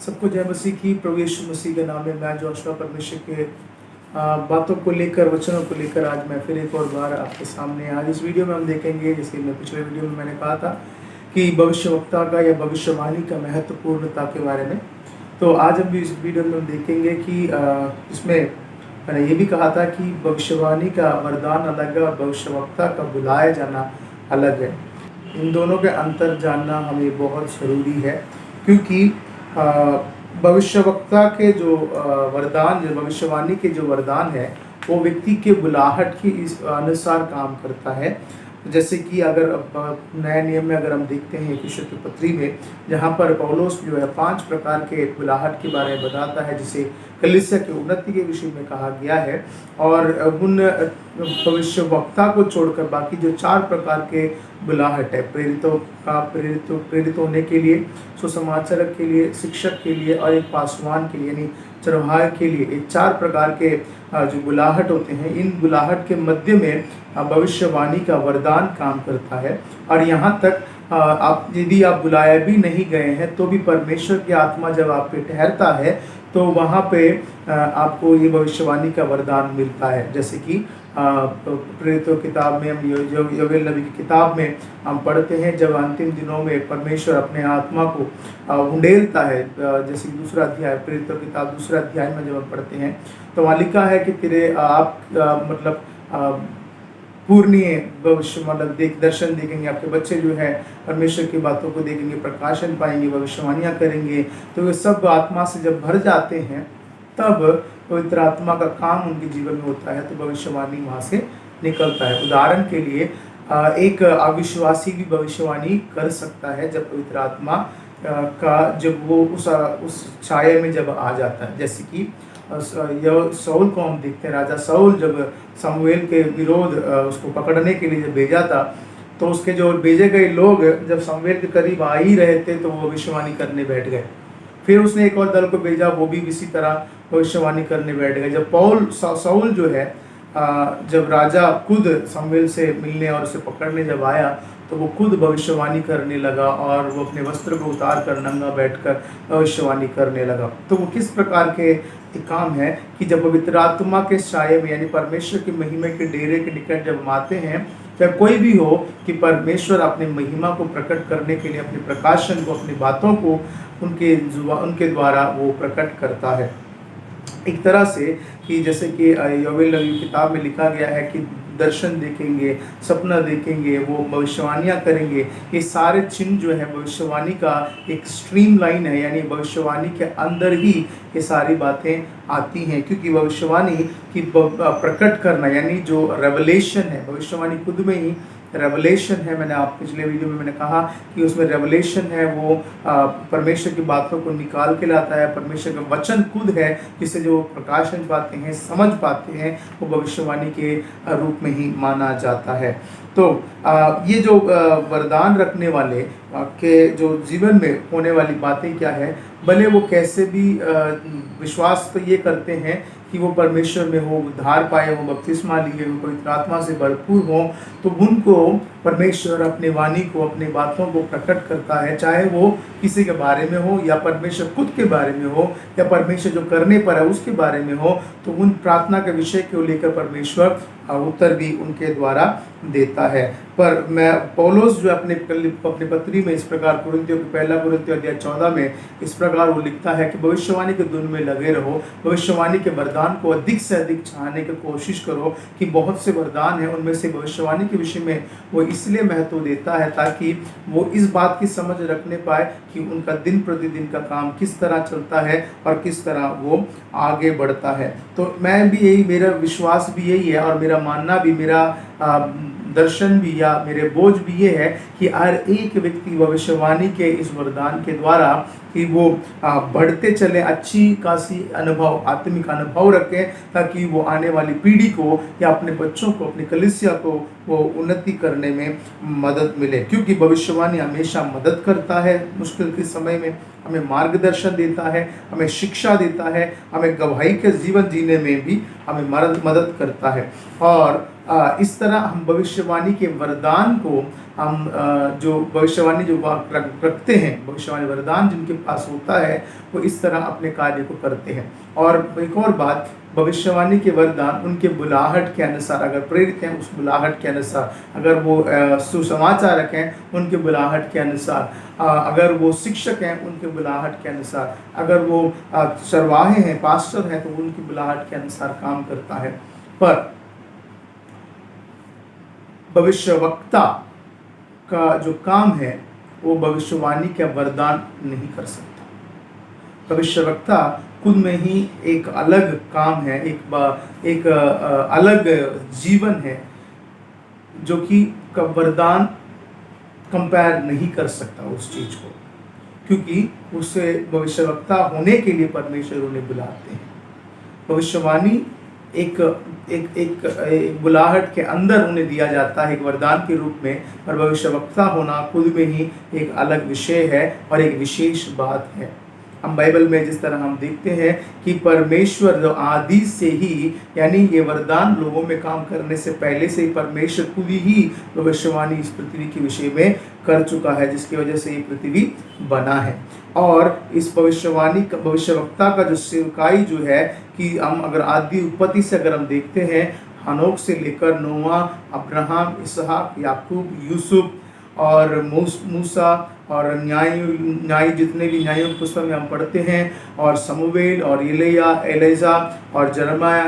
सबको जय मसीह की। प्रभु यीशु मसीह के नाम में मैं जोशुआ परमेश्वर के बातों को लेकर, वचनों को लेकर आज मैं फिर एक और बार आपके सामने। आज इस वीडियो में हम देखेंगे, जैसे मैं पिछले वीडियो में मैंने कहा था कि भविष्यवक्ता का या भविष्यवाणी का महत्वपूर्णता के बारे में। तो आज हम भी इस वीडियो में हम देखेंगे कि इसमें मैंने ये भी कहा था कि भविष्यवाणी का वरदान अलग है और भविष्यवक्ता का बुलाया जाना अलग है। इन दोनों के अंतर जानना हमें बहुत ज़रूरी है, क्योंकि भविष्यवक्ता के जो वरदान, जो भविष्यवाणी के जो वरदान है, वो व्यक्ति के बुलाहट के इस अनुसार काम करता है। जैसे कि अगर नए नियम में अगर हम देखते हैं इफिसियों की पत्री में, जहाँ पर पौलुस जो है 5 प्रकार के बुलाहट के बारे में बताता है, जिसे कलीसिया की उन्नति के विषय में कहा गया है। और उन भविष्यवक्ता को छोड़कर बाकी जो 4 प्रकार के बुलाहट है, प्रेरित होने के लिए, सुसमाचारक के लिए, शिक्षक के लिए और एक पासवान के लिए यानी चरवाहे के लिए, ये 4 प्रकार के जो बुलाहट होते हैं, इन बुलाहट के मध्य में भविष्यवाणी का वरदान काम करता है। और यहाँ तक आप यदि आप बुलाए भी नहीं गए हैं तो भी परमेश्वर की आत्मा जब आप पे ठहरता है तो वहाँ पे आपको ये भविष्यवाणी का वरदान मिलता है। जैसे कि प्रेरितों किताब में हम योवेल नबी की किताब में हम पढ़ते हैं, जब अंतिम दिनों में परमेश्वर अपने आत्मा को उंडेलता है। जैसे कि दूसरा अध्याय, प्रेरितों की किताब दूसरा अध्याय में जब हम पढ़ते हैं तो वहाँ लिखा है कि तेरे पूर्णीय भविष्य दर्शन देखेंगे, आपके बच्चे जो है परमेश्वर की बातों को देखेंगे, प्रकाशन पाएंगे, भविष्यवाणियाँ करेंगे। तो ये सब आत्मा से जब भर जाते हैं तब पवित्र आत्मा का काम उनके जीवन में होता है, तो भविष्यवाणी वहाँ से निकलता है। उदाहरण के लिए एक अविश्वासी भी भविष्यवाणी कर सकता है जब पवित्र आत्मा का जब वो उस छाया में जब आ जाता है। जैसे कि साउल को हम देखते हैं, राजा साउल जब शमूएल के विरोध उसको पकड़ने के लिए जब भेजा था, तो उसके जो भेजे गए लोग जब शमूएल के करीब आ ही रहे थे तो वो भविष्यवाणी करने बैठ गए। फिर उसने एक और दल को भेजा, वो भी इसी तरह भविष्यवाणी करने बैठ गए। जब साउल जो है जब राजा खुद शमूएल से मिलने और उसे पकड़ने जब आया तो वो खुद भविष्यवाणी करने लगा और वो अपने वस्त्र को उतार कर नंगा बैठकर भविष्यवाणी करने लगा। तो वो किस प्रकार के काम है कि जब पवित्र आत्मा के साये में यानी परमेश्वर की महिमा के डेरे के निकट जब हम आते हैं, चाहे कोई भी हो, कि परमेश्वर अपनी महिमा को प्रकट करने के लिए अपने प्रकाशन को, अपनी बातों को उनके द्वारा वो प्रकट करता है। एक तरह से कि जैसे कि योवेल नबी की किताब में लिखा गया है कि दर्शन देखेंगे, सपना देखेंगे, वो भविष्यवाणियाँ करेंगे। ये सारे चिन्ह जो है भविष्यवाणी का एक स्ट्रीम लाइन है, यानी भविष्यवाणी के अंदर ही ये सारी बातें आती हैं। क्योंकि भविष्यवाणी की प्रकट करना यानी जो रेवलेशन है, भविष्यवाणी खुद में ही रेवलेशन है। मैंने आप पिछले वीडियो में मैंने कहा कि उसमें रेवलेशन है, वो परमेश्वर की बातों को निकाल के लाता है। परमेश्वर का वचन खुद है जिसे जो प्रकाशन पाते हैं, समझ पाते हैं, वो भविष्यवाणी के रूप में ही माना जाता है। तो ये जो वरदान रखने वाले के जो जीवन में होने वाली बातें क्या है, भले वो कैसे भी विश्वास तो ये करते हैं कि वो परमेश्वर में हो, उद्धार पाए, वो बपतिस्मा लिए, वो पवित्र आत्मा से भरपूर हो, तो उनको परमेश्वर अपने वाणी को, अपनी बातों को प्रकट करता है। चाहे वो किसी के बारे में हो या परमेश्वर खुद के बारे में हो या परमेश्वर जो करने पर है उसके बारे में हो, तो उन प्रार्थना के विषय को लेकर परमेश्वर उत्तर भी उनके द्वारा देता है। पर मैं पौलुस जो अपने पत्री में इस प्रकार कुरिन्थियों की पहला कुरिन्थियों अध्याय 14 में इस प्रकार वो लिखता है कि भविष्यवाणी के धुन में लगे रहो, भविष्यवाणी के वरदान को अधिक से अधिक चाहने की कोशिश करो। कि बहुत से वरदान हैं, उनमें से भविष्यवाणी के विषय में वो इसलिए महत्व देता है ताकि वो इस बात की समझ रखने पाए कि उनका दिन प्रतिदिन का काम किस तरह चलता है और किस तरह वो आगे बढ़ता है। तो मैं भी यही, मेरा विश्वास भी यही है और मेरा मानना भी, मेरा दर्शन भी या मेरे बोझ भी ये है कि हर एक व्यक्ति भविष्यवाणी के इस वरदान के द्वारा कि वो बढ़ते चले, अच्छी खासी अनुभव, आत्मिक अनुभव रखें, ताकि वो आने वाली पीढ़ी को या अपने बच्चों को, अपनी कलीसिया को वो उन्नति करने में मदद मिले। क्योंकि भविष्यवाणी हमेशा मदद करता है, मुश्किल के समय में हमें मार्गदर्शन देता है, हमें शिक्षा देता है, हमें गवाही के जीवन जीने में भी हमें मदद करता है। और इस तरह हम भविष्यवाणी के वरदान को हम जो भविष्यवाणी जो रखते हैं, भविष्यवाणी वरदान जिनके पास होता है वो इस तरह अपने कार्य को करते हैं। और एक और बात, भविष्यवाणी के वरदान उनके बुलाहट के अनुसार, अगर प्रेरित हैं उस बुलाहट के अनुसार, अगर वो सुसमाचारक हैं उनके बुलाहट के अनुसार, अगर वो शिक्षक हैं उनके बुलाहट के अनुसार, अगर वो चरवाहे हैं, पास्टर हैं, तो उनकी बुलाहट के अनुसार काम करता है। पर भविष्यवक्ता का जो काम है वो भविष्यवाणी का वरदान नहीं कर सकता। भविष्यवक्ता खुद में ही एक अलग काम है, एक अलग जीवन है जो कि वरदान कंपेयर नहीं कर सकता उस चीज को, क्योंकि उसे भविष्यवक्ता होने के लिए परमेश्वर उन्हें बुलाते हैं। भविष्यवाणी एक एक एक एक बुलाहट के अंदर उन्हें दिया जाता है एक वरदान के रूप में, और भविष्यवक्ता होना खुद में ही एक अलग विषय है और एक विशेष बात है। हम बाइबल में जिस तरह हम देखते हैं कि परमेश्वर जो आदि से ही, यानी ये वरदान लोगों में काम करने से पहले से ही परमेश्वर खुद ही भविष्यवाणी इस पृथ्वी के विषय में कर चुका है, जिसकी वजह से ये पृथ्वी बना है। और इस भविष्यवक्ता का जो सेवकाई जो है कि हम अगर आदि उत्पत्ति से अगर हम देखते हैं, हनोक से लेकर नोआ, अब्राहम, इसहाक, याकूब, यूसुफ और मूसा और न्याय जितने भी न्यायों की पुस्तक में हम पढ़ते हैं, और समूएल और एलिजा और जरमाया,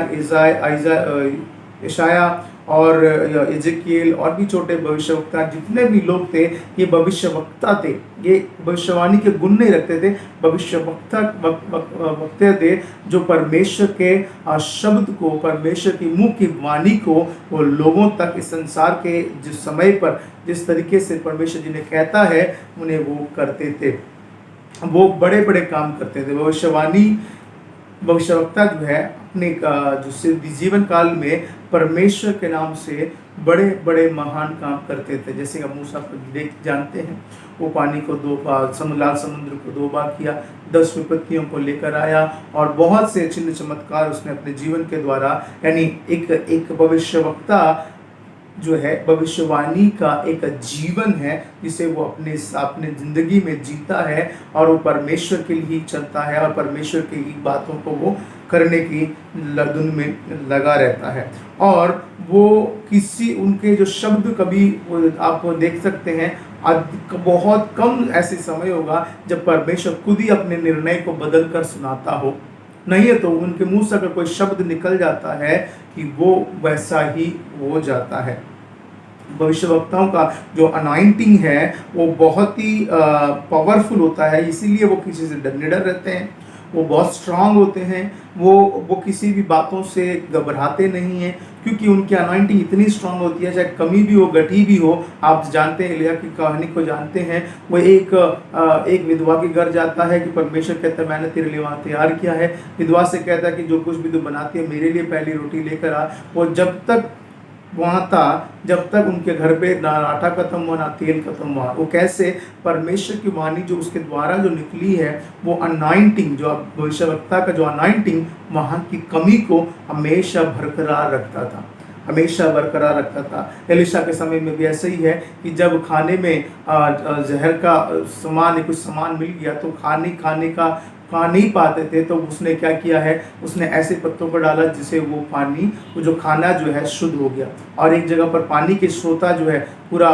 इशाया और एजेकिएल और भी छोटे भविष्यवक्ता, जितने भी लोग थे ये भविष्यवक्ता थे। ये भविष्यवाणी के गुण नहीं रखते थे, वक्ते थे जो परमेश्वर के शब्द को, परमेश्वर की मुंह की वाणी को वो लोगों तक इस संसार के जिस समय पर जिस तरीके से परमेश्वर जी ने कहता है उन्हें वो करते थे। वो बड़े बड़े काम करते थे। भविष्यवक्ता जो है अपने जो जीवन काल में परमेश्वर के नाम से बड़े बड़े महान काम करते थे। जैसे कि मूसा को देख जानते हैं, वो पानी को लाल समुद्र को 2 बार किया, 10 विपत्तियों को लेकर आया और बहुत से चिन्ह चमत्कार उसने अपने जीवन के द्वारा, यानी एक भविष्यवक्ता जो है भविष्यवाणी का एक जीवन है जिसे वो अपने जिंदगी में जीता है, और वो परमेश्वर के लिए चलता है और परमेश्वर की बातों को वो करने की धुन में लगा रहता है। और वो उनके जो शब्द कभी आप देख सकते हैं, बहुत कम ऐसे समय होगा जब परमेश्वर खुद ही अपने निर्णय को बदल कर सुनाता हो, नहीं है तो उनके मुंह से अगर कोई शब्द निकल जाता है कि वो वैसा ही हो जाता है। भविष्यवक्ताओं का जो अनॉइंटिंग है वो बहुत ही पावरफुल होता है, इसीलिए वो किसी से निडर रहते हैं, वो बहुत स्ट्रांग होते हैं, वो किसी भी बातों से घबराते नहीं हैं, क्योंकि उनकी अनॉइंटिंग इतनी स्ट्रांग होती है, चाहे कमी भी हो गठी भी हो। आप जानते हैं एलिया की कहानी को जानते हैं, वो एक विधवा के घर जाता है कि परमेश्वर कहता है मैंने तेरे लिए वहाँ तैयार किया है। विधवा से कहता है कि जो कुछ भी तू बनाती है मेरे लिए पहली रोटी लेकर आ। वो जब तक वहाँ था जब तक उनके घर पे ना आटा खत्म हुआ ना तेल खत्म हुआ। वो कैसे? परमेश्वर की वाणी जो उसके द्वारा जो निकली है वो अनॉइंटिंग, जो भविष्यवक्ता का जो अनॉइंटिंग वहाँ की कमी को हमेशा बरकरार रखता था, हमेशा बरकरार रखता था। एलिशा के समय में भी ऐसा ही है कि जब खाने में जहर का सामान, कुछ सामान मिल गया तो खाने का खा नहीं पाते थे, तो उसने क्या किया है, उसने ऐसे पत्तों पर डाला जिससे वो जो खाना जो है शुद्ध हो गया। और एक जगह पर पानी के स्रोता जो है पूरा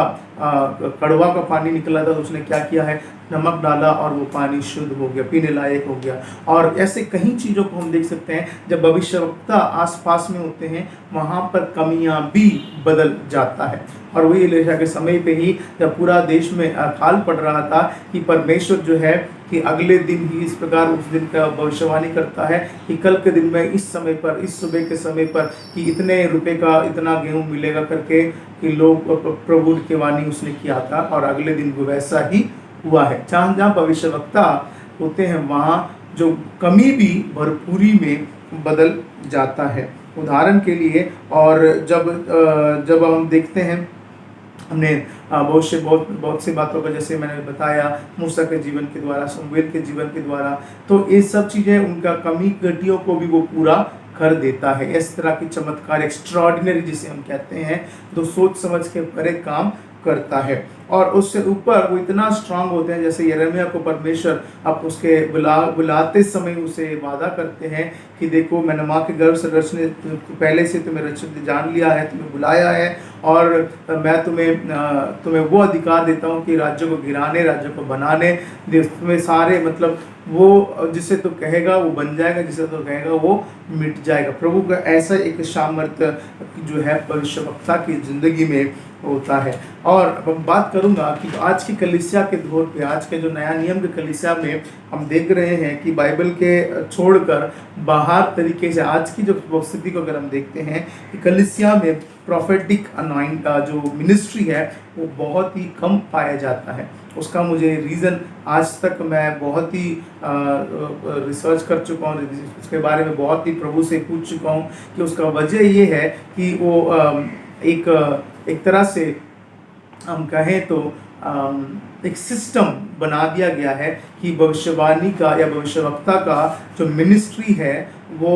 कड़वा का पानी निकला था, तो उसने क्या किया है, नमक डाला और वो पानी शुद्ध हो गया, पीने लायक हो गया। और ऐसे कई चीज़ों को हम देख सकते हैं, जब भविष्यवक्ता आसपास में होते हैं वहाँ पर कमियाँ भी बदल जाता है। और वही एलिशा के समय पे ही जब पूरा देश में अकाल पड़ रहा था कि परमेश्वर जो है कि अगले दिन ही इस प्रकार उस दिन का भविष्यवाणी करता है कि कल के दिन में इस समय पर, इस सुबह के समय पर कि इतने रुपए का इतना गेहूं मिलेगा करके कि लोग प्रभु की वाणी उसने किया था, और अगले दिन वो वैसा ही हुआ है। जहाँ जहाँ भविष्यवक्ता होते हैं वहाँ जो कमी भी भरपूरी में बदल जाता है। उदाहरण के लिए, और जब हम देखते हैं, हमने बहुत सी बातों का जैसे मैंने बताया मूसा के जीवन के द्वारा, शमूएल के जीवन के द्वारा, तो ये सब चीज़ें उनका कमी घटियों को भी वो पूरा कर देता है। इस तरह की चमत्कार, एक्स्ट्राऑर्डिनरी जिसे हम कहते हैं, तो सोच समझ के परे काम करता है। और उससे ऊपर वो इतना स्ट्रांग होते हैं, जैसे यिर्मयाह को परमेश्वर अब उसके बुलाते समय उसे वादा करते हैं कि देखो मैंने माँ के गर्भ से रचने पहले से तुम्हें रचने जान लिया है, तुम्हें बुलाया है, और मैं तुम्हें वो अधिकार देता हूँ कि राज्यों को गिराने, राज्यों को बनाने, तुम्हें सारे मतलब वो जिसे तो कहेगा वो बन जाएगा, जिसे तो कहेगा वो मिट जाएगा। प्रभु का ऐसा एक सामर्थ्य जो है भविष्यवक्ता की जिंदगी में होता है। और अब बात करूंगा कि आज की कलीसिया के दौर पे, आज के जो नया नियम के कलीसिया में हम देख रहे हैं कि बाइबल के छोड़कर बाहर तरीके से आज की जो स्थिति को अगर हम देखते हैं कि कलीसिया में प्रोफेटिक अनॉइंट जो मिनिस्ट्री है वो बहुत ही कम पाया जाता है। उसका मुझे रीज़न आज तक मैं बहुत ही रिसर्च कर चुका हूँ, उसके बारे में बहुत ही प्रभु से पूछ चुका हूँ कि उसका वजह ये है कि वो एक तरह से हम कहें तो एक सिस्टम बना दिया गया है कि भविष्यवाणी का या भविष्यवक्ता का जो मिनिस्ट्री है वो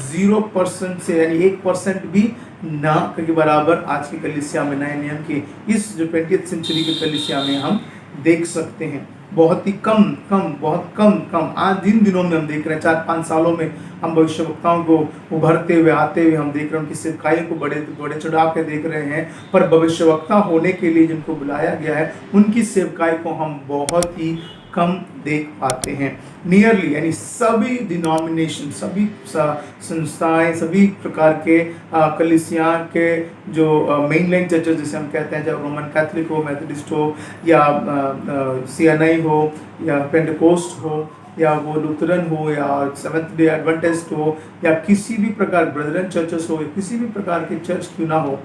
0% से यानी 1% भी ना के बराबर आज की कलीसिया में, नए नियम की इस जो 20th सेंचुरी की कलीसिया में हम देख सकते हैं। बहुत ही बहुत कम आज इन दिनों में हम देख रहे हैं, 4-5 सालों में हम भविष्यवक्ताओं को उभरते हुए आते हुए हम देख रहे हैं, उनकी सेवकाई को बड़े चढ़ा के देख रहे हैं। पर भविष्यवक्ता होने के लिए जिनको बुलाया गया है उनकी सेवकाई को हम बहुत ही कम देख पाते हैं। नियरली यानी सभी डिनोमिनेशन, सभी संस्थाएं, सभी प्रकार के कलीसिया के जो मेन लाइन चर्चेस जिसे हम कहते हैं, चाहे रोमन कैथलिक हो, मेथोडिस्ट हो, या CNI हो, या पेंटेकोस्ट हो, या वो लुथरन हो, या सेवेंथ डे एडवेंटिस्ट हो, या किसी भी प्रकार ब्रदरन चर्चेस हो, या किसी भी प्रकार के चर्च क्यों ना हो,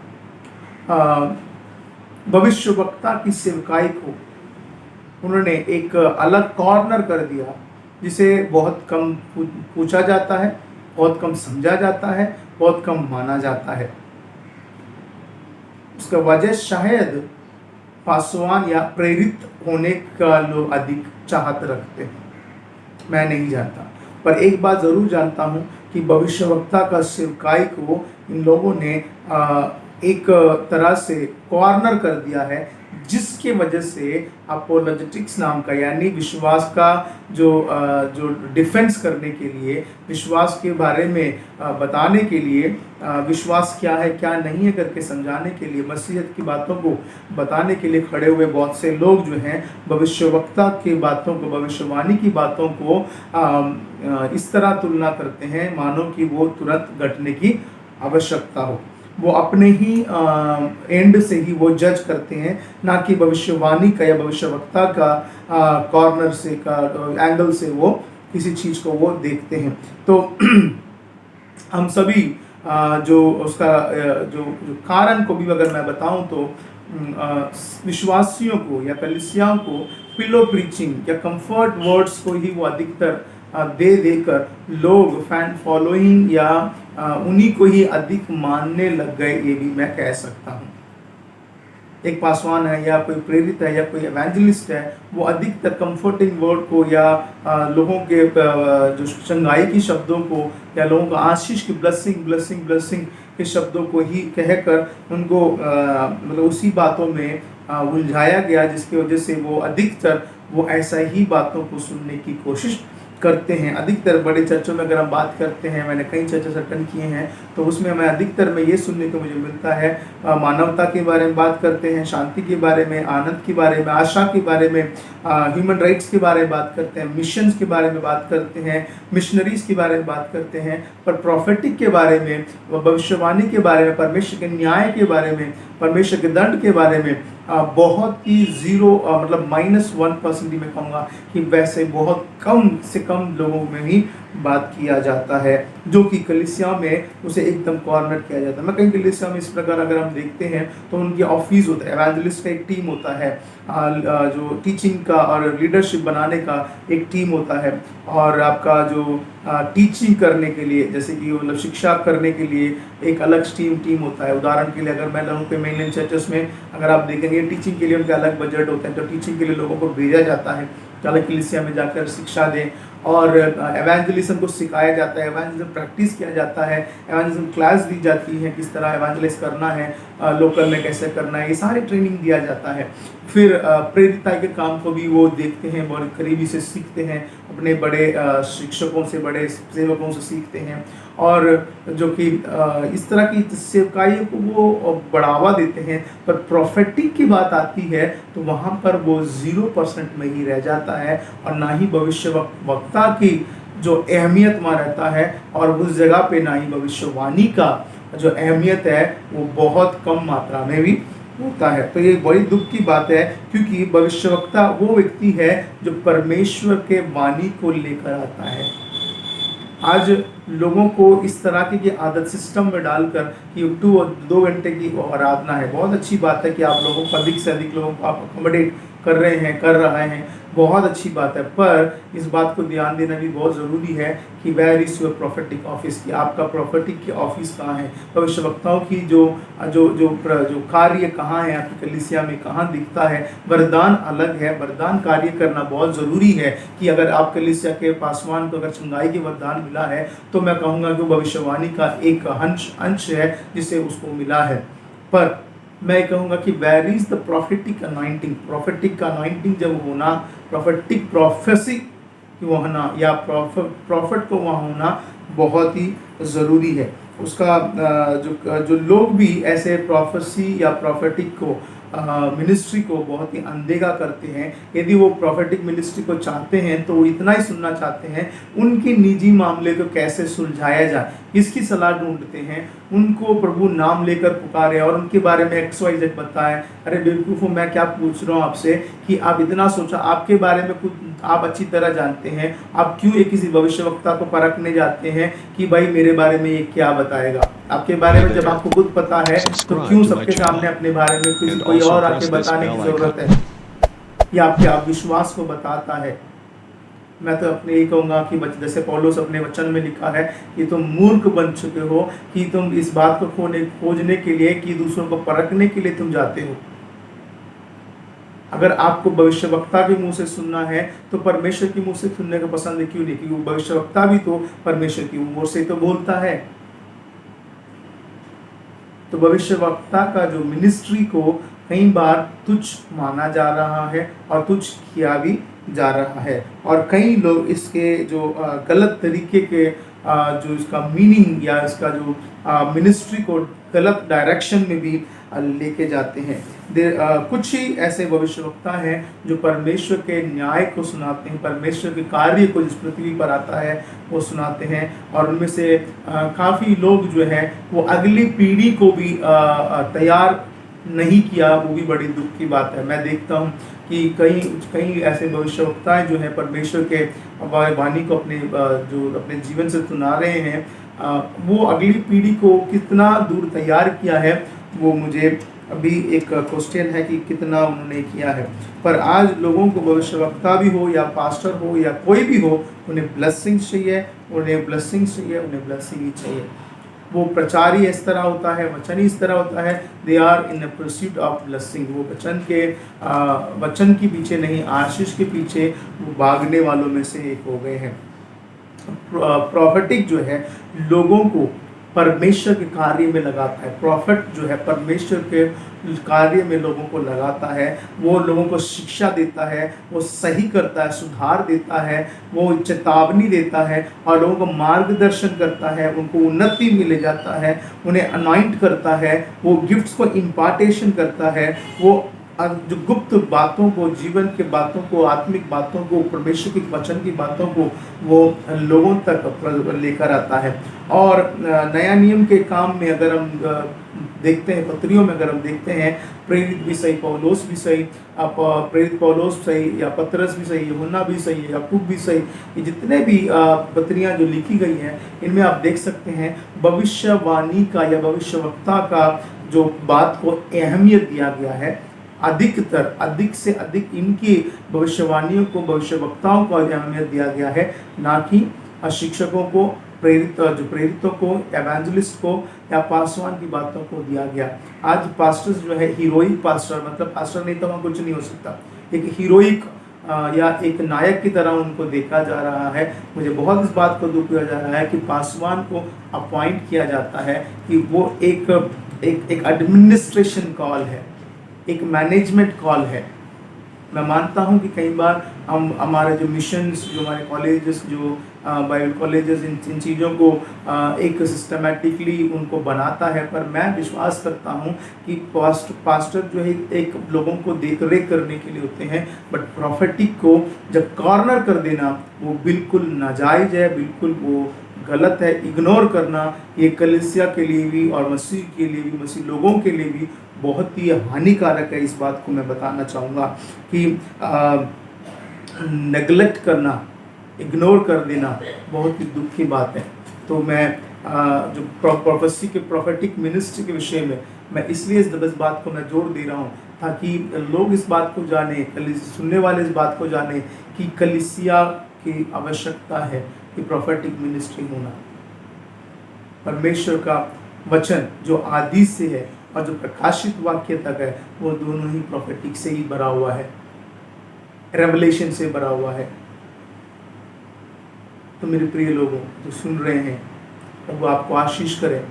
भविष्यवक्ता की सेवकाई को उन्होंने एक अलग कॉर्नर कर दिया, जिसे बहुत कम पूछा जाता है, बहुत कम समझा जाता है, बहुत कम माना जाता है। उसका वजह शायद पासवान या प्रेरित होने का लोग अधिक चाहत रखते हैं, मैं नहीं जानता। पर एक बात जरूर जानता हूं कि भविष्यवक्ता का सेवकाई को इन लोगों ने एक तरह से कॉर्नर कर दिया है, जिसके वजह से अपोलोजेटिक्स नाम का यानी विश्वास का जो डिफेंस करने के लिए, विश्वास के बारे में बताने के लिए, विश्वास क्या है क्या नहीं है करके समझाने के लिए, मसीहत की बातों को बताने के लिए खड़े हुए बहुत से लोग जो हैं भविष्यवक्ता की बातों को, भविष्यवाणी की बातों को इस तरह तुलना करते हैं मानो कि वो तुरंत घटने की आवश्यकता हो। वो अपने ही एंड से ही वो जज करते हैं, ना कि भविष्यवाणी का या भविष्यवक्ता का कॉर्नर से का एंगल से वो किसी चीज़ को वो देखते हैं। तो हम सभी जो उसका जो कारण को भी अगर मैं बताऊं तो विश्वासियों को या कलीसियाओं को पिलो प्रीचिंग या कंफर्ट वर्ड्स को ही वो अधिकतर दे देकर लोग फैन फॉलोइंग या उन्हीं को ही अधिक मानने लग गए, ये भी मैं कह सकता हूँ। एक पासवान है या कोई प्रेरित है या कोई एवेंजलिस्ट है, वो अधिकतर कंफर्टिंग वर्ड को या लोगों के जो चंगाई की शब्दों को या लोगों का आशीष की ब्लेसिंग के शब्दों को ही कहकर उनको मतलब उसी बातों में उलझाया गया, जिसकी वजह से वो अधिकतर वो ऐसा ही बातों को सुनने की कोशिश करते हैं। अधिकतर बड़े चर्चों में अगर हम बात करते हैं, मैंने कई चर्चेस अटेंड किए हैं, तो उसमें हमें अधिकतर में ये सुनने को मुझे मिलता है, मानवता के बारे में बात करते हैं, शांति के बारे में, आनंद के बारे में, आशा के बारे में, ह्यूमन राइट्स के बारे में बात करते हैं, मिशंस के बारे में बात करते हैं, मिशनरीज के बारे में बात करते हैं, पर प्रॉफिटिक के बारे में, भविष्यवाणी के बारे में, परमेश्वर के न्याय के बारे में, परमेश्वर के दंड के बारे में बहुत ही जीरो मतलब -1% ही मैं कहूँगा कि वैसे बहुत कम से कम लोगों में ही बात किया जाता है, जो कि कलीसिया में उसे एकदम कॉर्नर किया जाता है। मैं कहीं कलीसिया में इस प्रकार अगर हम देखते हैं तो उनकी ऑफिस होता है, एवेंजलिस्ट का एक टीम होता है, जो टीचिंग का और लीडरशिप बनाने का एक टीम होता है, और आपका जो टीचिंग करने के लिए जैसे कि मतलब शिक्षा करने के लिए एक अलग टीम होता है। उदाहरण के लिए अगर मैं लोगों के मेनलैंड चर्चेस में अगर आप देखेंगे टीचिंग के लिए उनके अलग बजट होते हैं, तो टीचिंग के लिए लोगों को भेजा जाता है अलग कलीसिया में जाकर शिक्षा दें, और एवेंजलिज्म को सिखाया जाता है, एवेंजलिज्म प्रैक्टिस किया जाता है, एवेंजलिज्म क्लास दी जाती है, किस तरह एवेंजलिस्ट करना है, लोकल में कैसे करना है, ये सारी ट्रेनिंग दिया जाता है। फिर प्रेरिताई के काम को भी वो देखते हैं, बहुत करीबी से सीखते हैं, अपने बड़े शिक्षकों से, बड़े सेवकों से सीखते हैं, और जो कि इस तरह की सेवकाई को वो बढ़ावा देते हैं। पर प्रोफेटिक की बात आती है तो वहाँ पर वो 0% में ही रह जाता है, और ना ही भविष्य वक्ता की जो अहमियत वहाँ रहता है, और उस जगह पे ना ही भविष्यवाणी का जो अहमियत है वो बहुत कम मात्रा में भी होता है। तो ये बड़ी दुख की बात है, क्योंकि भविष्यवक्ता वो व्यक्ति है जो परमेश्वर के वाणी को लेकर आता है। आज लोगों को इस तरह की आदत सिस्टम में डालकर कि 2 घंटे की आराधना है, बहुत अच्छी बात है कि आप लोगों को अधिक से अधिक लोगों को आप अकोमोडेट कर रहे हैं, बहुत अच्छी बात है। पर इस बात को ध्यान देना भी बहुत ज़रूरी है कि where is your prophetic office, कि आपका प्रोफेटिक की ऑफिस कहाँ है, भविष्यवक्ताओं की जो जो जो जो कार्य कहाँ है, आपकी कलीसिया में कहाँ दिखता है। वरदान अलग है, वरदान कार्य करना बहुत ज़रूरी है कि अगर आप कलीसिया के पासवान को अगर चंगाई के वरदान मिला है तो मैं कहूँगा कि भविष्यवाणी का एक अंश है जिसे उसको मिला है। पर मैं कहूँगा कि where is the prophetic anointing, prophetic का अनॉइंटिंग जब होना, प्रॉफिटिक प्रोफेसी होना या प्रॉफिट को वहाँ होना बहुत ही ज़रूरी है। उसका जो लोग भी ऐसे प्रोफेसी या प्रॉफिटिक को मिनिस्ट्री को बहुत ही अनदेखा करते हैं, यदि वो प्रॉफिटिक मिनिस्ट्री को चाहते हैं तो वो इतना ही सुनना चाहते हैं उनके निजी मामले को कैसे सुलझाया जाए, इसकी सलाह ढूंढते हैं, उनको प्रभु नाम लेकर पुकारे और उनके बारे में XYZ बताएं। अरे बेवकूफ़ों, मैं क्या पूछ रहा हूँ आपसे कि आप इतना सोचा, आपके बारे में कुछ आप अच्छी तरह जानते हैं, आप क्यों एक किसी भविष्यवक्ता को परखने जाते हैं कि भाई मेरे बारे में ये क्या बताएगा। आपके बारे में जब आपको खुद पता है तो क्यों सबके सामने अपने बारे में किसी कोई और आके बताने की ज़रूरत है, या आपके आप विश्वास को बताता है। मैं तो अपने यही कहूँगा कि जैसे पौलुस अपने वचन में लिखा है कि तुम मूर्ख बन चुके हो कि तुम इस बात को खोजने के लिए कि दूसरों को परखने के लिए तुम जाते हो। अगर आपको भविष्यवक्ता के मुंह से सुनना है तो परमेश्वर के मुंह से सुनने का पसंद क्यों नहीं, क्योंकि भविष्यवक्ता भी तो परमेश्वर की ओर से तो बोलता है। तो भविष्यवक्ता का जो मिनिस्ट्री को कई बार तुच्छ माना जा रहा है और तुच्छ किया भी जा रहा है, और कई लोग इसके जो गलत तरीके के जो इसका मीनिंग या इसका जो मिनिस्ट्री को गलत डायरेक्शन में भी लेके जाते हैं। कुछ ही ऐसे भविष्यवक्ता हैं जो परमेश्वर के न्याय को सुनाते हैं, परमेश्वर के कार्य को जिस पृथ्वी पर आता है वो सुनाते हैं, और उनमें से काफ़ी लोग जो है वो अगली पीढ़ी को भी तैयार नहीं किया, वो भी बड़ी दुख की बात है। मैं देखता हूँ कि कई ऐसे भविष्यवक्ताएं जो हैं परमेश्वर के वाणी को अपने जीवन से सुना रहे हैं, वो अगली पीढ़ी को कितना दूर तैयार किया है वो मुझे अभी एक क्वेश्चन है कि कितना उन्होंने किया है। पर आज लोगों को भविष्यवक्ता भी हो या पास्टर हो या कोई भी हो, उन्हें ब्लेसिंग्स चाहिए, उन्हें ब्लेसिंग्स चाहिए, उन्हें ब्लेसिंग ही चाहिए। वो प्रचार ही इस तरह होता है, वचन ही इस तरह होता है, they are in the pursuit of blessing. वो वचन के पीछे नहीं, आशीष के पीछे वो भागने वालों में से एक हो गए हैं। प्रॉफिटिक जो है लोगों को परमेश्वर के कार्य में लगाता है, प्रॉफिट जो है परमेश्वर के कार्य में लोगों को लगाता है, वो लोगों को शिक्षा देता है, वो सही करता है, सुधार देता है, वो चेतावनी देता है और लोगों को मार्गदर्शन करता है, उनको उन्नति में ले जाता है, उन्हें अनॉइंट करता है, वो गिफ्ट्स को इम्पार्टेशन करता है, वो जो गुप्त बातों को, जीवन के बातों को, आत्मिक बातों को, परमेश्वर के वचन की बातों को वो लोगों तक लेकर आता है। और नया नियम के काम में अगर हम देखते हैं, पत्रियों में अगर हम देखते हैं, प्रेरित भी सही, पौलुस भी सही, प्रेरित पौलुस सही या पतरस भी सही, यूहन्ना भी सही है, याकूब भी सही, ये जितने भी पत्रियां जो लिखी गई हैं इनमें आप देख सकते हैं भविष्यवाणी का या भविष्यवक्ता का जो बात को अहमियत दिया गया है। अधिक से अधिक इनकी भविष्यवाणियों को, भविष्यवक्ताओं को अहमियत दिया गया है, ना कि शिक्षकों को, प्रेरितों को, एवेंजलिस्ट को या पासवान की बातों को दिया गया। आज पास्टर्स जो है हीरोइक पास्टर, मतलब पास्टर नहीं तो वहाँ कुछ नहीं हो सकता, एक हीरोइक या एक नायक की तरह उनको देखा जा रहा है। मुझे बहुत इस बात को दुख दिया जा रहा है कि पासवान को अपॉइंट किया जाता है कि वो एक एडमिनिस्ट्रेशन कॉल है, एक मैनेजमेंट कॉल है। मैं मानता हूं कि कई बार हम हमारे जो मिशंस, जो हमारे कॉलेजेस, जो बाइबल कॉलेजेस इन चीज़ों को एक सिस्टमेटिकली उनको बनाता है, पर मैं विश्वास करता हूं कि पास्टर जो है एक लोगों को देख रेख करने के लिए होते हैं, बट प्रॉफिटिक को जब कॉर्नर कर देना वो बिल्कुल नाजायज़ है, बिल्कुल वो गलत है। इग्नोर करना ये कलीसिया के लिए भी और मसीह के लिए भी, मसीह लोगों के लिए भी बहुत ही हानिकारक है। इस बात को मैं बताना चाहूँगा कि नेगलेक्ट करना, इग्नोर कर देना बहुत ही दुख की बात है। तो मैं जो प्रोफेसी के प्रोफेटिक मिनिस्ट्री के विषय में मैं इसलिए इस बात को मैं जोर दे रहा हूँ ताकि लोग इस बात को जाने, सुनने वाले इस बात को जाने कि कलीसिया की आवश्यकता है कि प्रोफेटिक मिनिस्ट्री होना। परमेश्वर का वचन जो आदि से है और जो प्रकाशित वाक्य तक है वो दोनों ही प्रोफेटिक से ही भरा हुआ है, रेवलेशन से भरा हुआ है। तो मेरे प्रिय लोगों जो सुन रहे हैं, प्रभु आपको आशीष करें,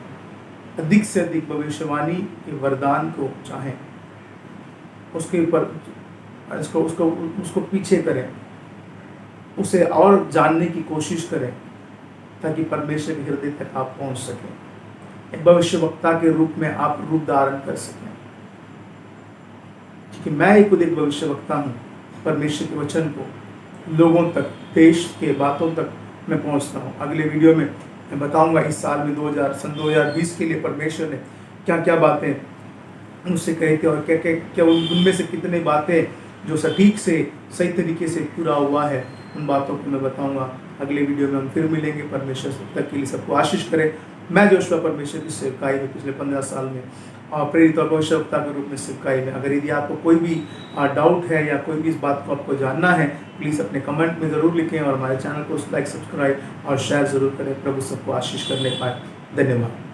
अधिक से अधिक भविष्यवाणी के वरदान को चाहें, उसके ऊपर उसको पीछे करें, उसे और जानने की कोशिश करें ताकि परमेश्वर के हृदय तक आप पहुंच सकें, एक भविष्यवक्ता के रूप में आप रूप धारण कर सकें। क्योंकि मैं खुद एक भविष्यवक्ता हूँ, परमेश्वर के वचन को लोगों तक, देश के बातों तक मैं पहुँचता हूँ। अगले वीडियो में मैं बताऊँगा इस साल में 2020 के लिए परमेश्वर ने क्या क्या बातें मुझसे कही थी और क्या उनमें से कितनी बातें जो सटीक से सही तरीके से पूरा हुआ है, उन बातों को मैं बताऊँगा। अगले वीडियो में हम फिर मिलेंगे। परमेश्वर तब तक के लिए सबको आशीष करे। मैं जोशुआ परमेश्वर की सेवकाई में पिछले 15 साल में और प्रेरित और भविष्यवक्ता के रूप में सेवकाई में, अगर यदि आपको कोई भी डाउट है या कोई भी इस बात को आपको जानना है, प्लीज़ अपने कमेंट में ज़रूर लिखें और हमारे चैनल को लाइक, सब्सक्राइब और शेयर ज़रूर करें। प्रभु सबको आशीष करने पाए। धन्यवाद।